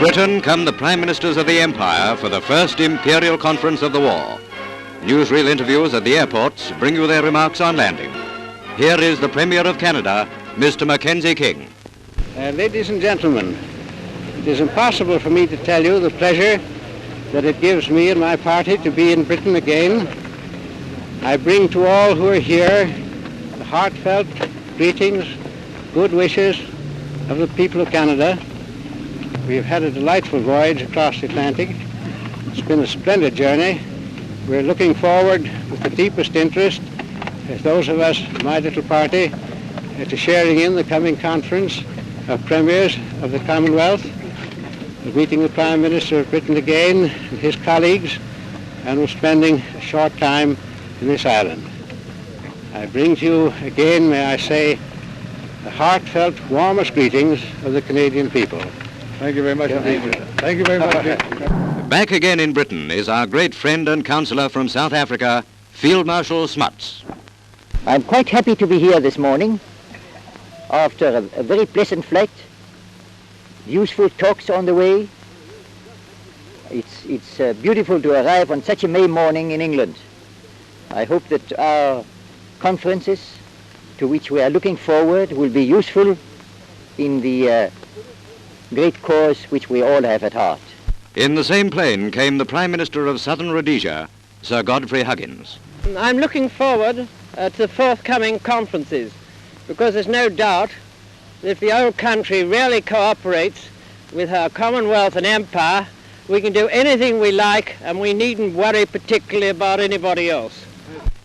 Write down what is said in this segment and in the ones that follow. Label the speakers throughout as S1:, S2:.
S1: Britain come the Prime Ministers of the Empire for the first Imperial Conference of the war. Newsreel interviews at the airports bring you their remarks on landing. Here is the Premier of Canada, Mr. Mackenzie King.
S2: Ladies and gentlemen, it is impossible for me to tell you the pleasure that it gives me and my party to be in Britain again. I bring to all who are here the heartfelt greetings, good wishes of the people of Canada. We've had a delightful voyage across the Atlantic. It's been a splendid journey. We're looking forward with the deepest interest, as those of us, my little party, to sharing in the coming conference of Premiers of the Commonwealth, meeting the Prime Minister of Britain again and his colleagues, and we're spending a short time in this island. I bring to you again, may I say, the heartfelt, warmest greetings of the Canadian people.
S3: Thank you very much indeed. Thank you very much.
S1: Back again in Britain is our great friend and counsellor from South Africa, Field-Marshal Smuts.
S4: I'm quite happy to be here this morning after a very pleasant flight, useful talks on the way. It's beautiful to arrive on such a May morning in England. I hope that our conferences, to which we are looking forward, will be useful in the great cause which we all have at heart.
S1: In the same plane came the Prime Minister of Southern Rhodesia, Sir Godfrey Huggins.
S5: I'm looking forward to the forthcoming conferences, because there's no doubt that if the old country really cooperates with our Commonwealth and Empire, we can do anything we like and we needn't worry particularly about anybody else.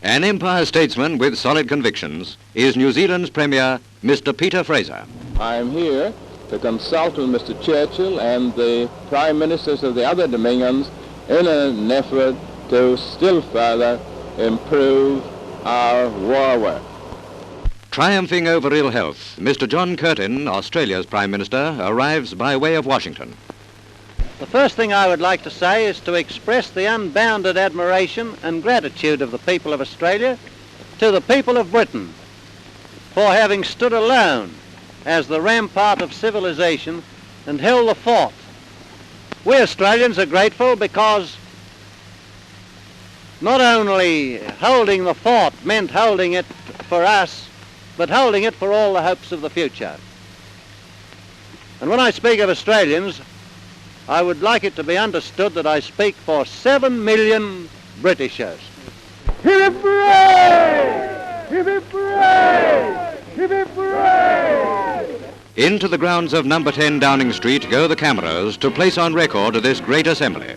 S1: An Empire statesman with solid convictions is New Zealand's Premier, Mr. Peter Fraser.
S6: I'm here to consult with Mr. Churchill and the Prime Ministers of the other Dominions in an effort to still further improve our war work.
S1: Triumphing over ill health, Mr. John Curtin, Australia's Prime Minister, arrives by way of Washington.
S7: The first thing I would like to say is to express the unbounded admiration and gratitude of the people of Australia to the people of Britain for having stood alone as the rampart of civilization and held the fort. We Australians are grateful because not only holding the fort meant holding it for us, but holding it for all the hopes of the future. And when I speak of Australians, I would like it to be understood that I speak for 7 million Britishers.
S3: Hip hooray! Hip hooray! Hip hooray!
S1: Into the grounds of number 10 Downing Street go the cameras to place on record this great assembly.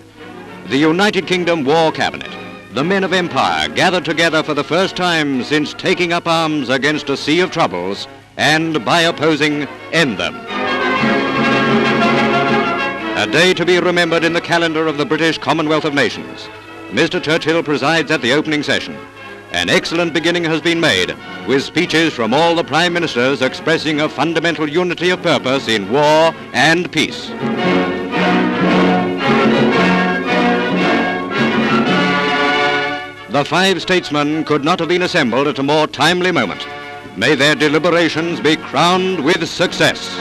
S1: The United Kingdom War Cabinet, the men of empire gathered together for the first time since taking up arms against a sea of troubles and, by opposing, end them. A day to be remembered in the calendar of the British Commonwealth of Nations. Mr. Churchill presides at the opening session. An excellent beginning has been made, with speeches from all the Prime Ministers expressing a fundamental unity of purpose in war and peace. The five statesmen could not have been assembled at a more timely moment. May their deliberations be crowned with success.